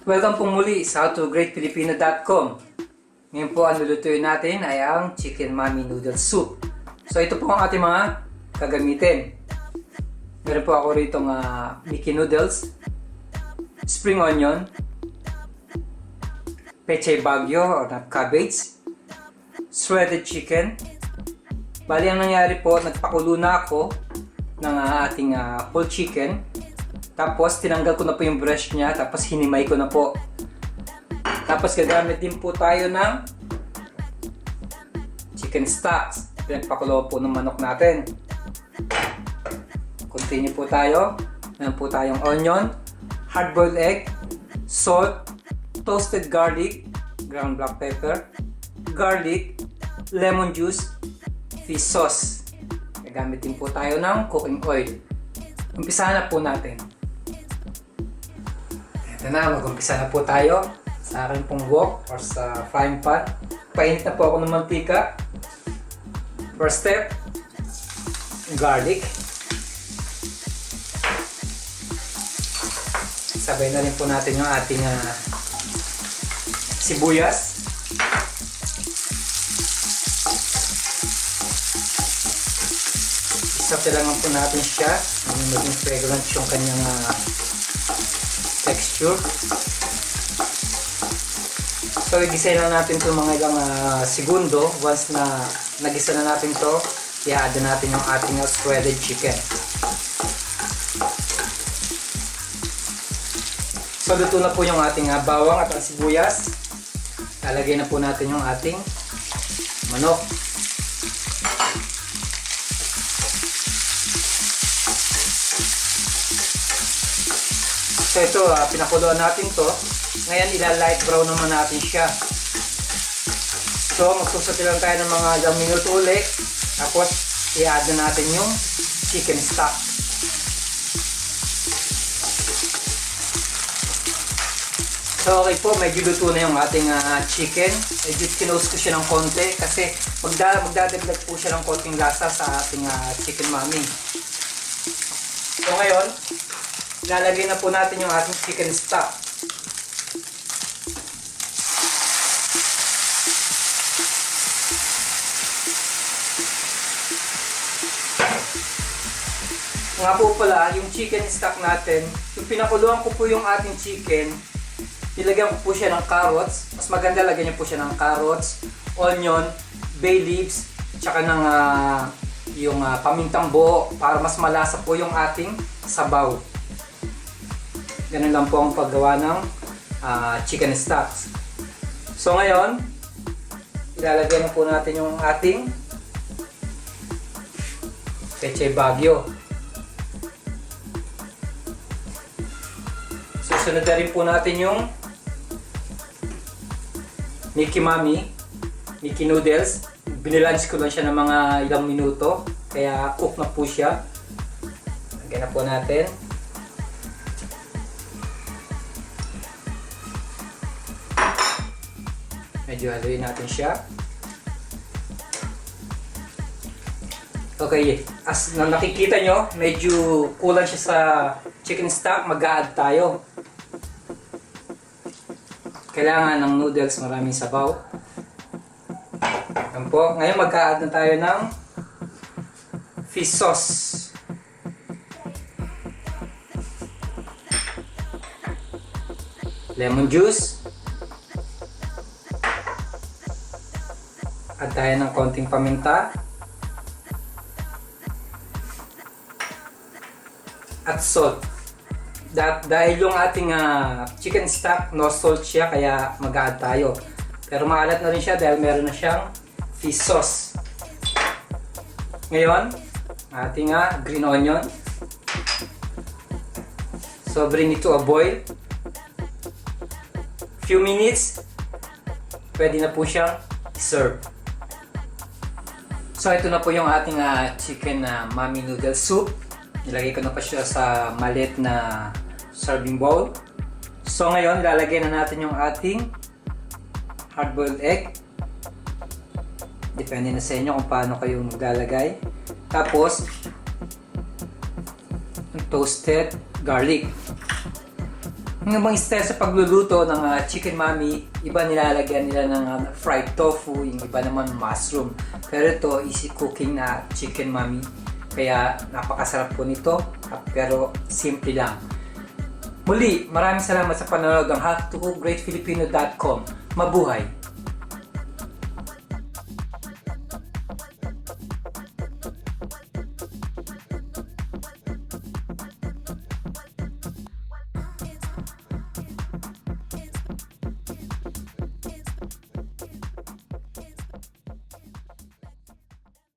Welcome po muli sa howtogreatfilipino.com. Ngayon po ang lulutuin natin ay ang Chicken Mami Noodle Soup. So ito po ang ating mga gagamitin. Meron po ako rito Mickey Noodles, spring onion, pechay bagyo or cabbage, shredded chicken. Bali ang nangyari po, nagpakulo na ako ng ating whole chicken. Tapos tinanggal ko na po yung breast niya, tapos hinimay ko na po. Tapos gagamit din po tayo ng chicken stocks. Pinagpakulo po ng manok natin. Continue po tayo. Meron po tayong onion, hard-boiled egg, salt, toasted garlic, ground black pepper, garlic, lemon juice, fish sauce. Gagamit din po tayo ng cooking oil. Umpisahan na po natin. Ito na, mag-umpisa na po tayo sa aking pong wok or sa frying pan. Painit na po ako ng mantika. First step, garlic. Sabay na rin po natin yung ating sibuyas. Isapilangan po natin siya. Maging fragrant yung kanyang texture. So, igisayin na natin ito mga ilang segundo. Once na nagisa na natin ito, i-add natin yung ating shredded chicken. So, luto na po yung ating bawang at ang sibuyas. Lalagay na po natin yung ating manok. So ito, pinakuluan natin to. Ngayon, ila-light brown naman natin siya. So, magsusuti lang tayo ng mga ilang minuto ulit. Tapos, i-add na natin yung chicken stock. So, okay po, medyo luto na yung ating chicken. Medyo kinose ko siya ng konti kasi magdadagdag po siya ng konting lasa sa ating chicken mami. So, ngayon, lalagay na po natin yung ating chicken stock. Nga po pala, yung chicken stock natin, yung pinakuluan ko po yung ating chicken, nilagyan ko po siya ng carrots. Mas maganda lagyan niyo po siya ng carrots, onion, bay leaves, tsaka ng yung pamintang buo para mas malasa po yung ating sabaw. Ganun lang po ang paggawa ng chicken stocks. So ngayon, ilalagay na po natin yung ating pechay bagyo. Susunod na rin po natin yung Mickey Noodles. Binilunch ko lang siya ng mga ilang minuto, kaya cook na po siya. Lagyan na po natin. Medyo haluin natin siya. Okay, as na nakikita nyo, medyo kulang siya sa chicken stock. Mag-a-add tayo. Kailangan ng noodles maraming sabaw. Yan po. Ngayon mag-a-add na tayo ng fish sauce. Lemon juice. Add tayo ng konting paminta. At salt. Dahil yung ating chicken stock, no salt siya, kaya mag-add tayo. Pero maalat na rin siya dahil meron na siyang fish sauce. Ngayon, ating green onion. So bring it to a boil. Few minutes, pwede na po siyang serve. So ito na po yung ating chicken mami noodle soup. Nilagay ko na pa siya sa maliit na serving bowl. So ngayon, lalagay na natin yung ating hard-boiled egg. Depende na sa inyo kung paano kayo maglalagay. Tapos, toasted garlic. Yung mga style sa pagluluto ng chicken mami, iba nilalagyan nila ng fried tofu, yung iba naman mushroom. Pero ito, easy cooking na chicken mami. Kaya napakasarap po nito, pero simple lang. Muli, maraming salamat sa panonood ng howtogreatfilipino.com. Mabuhay!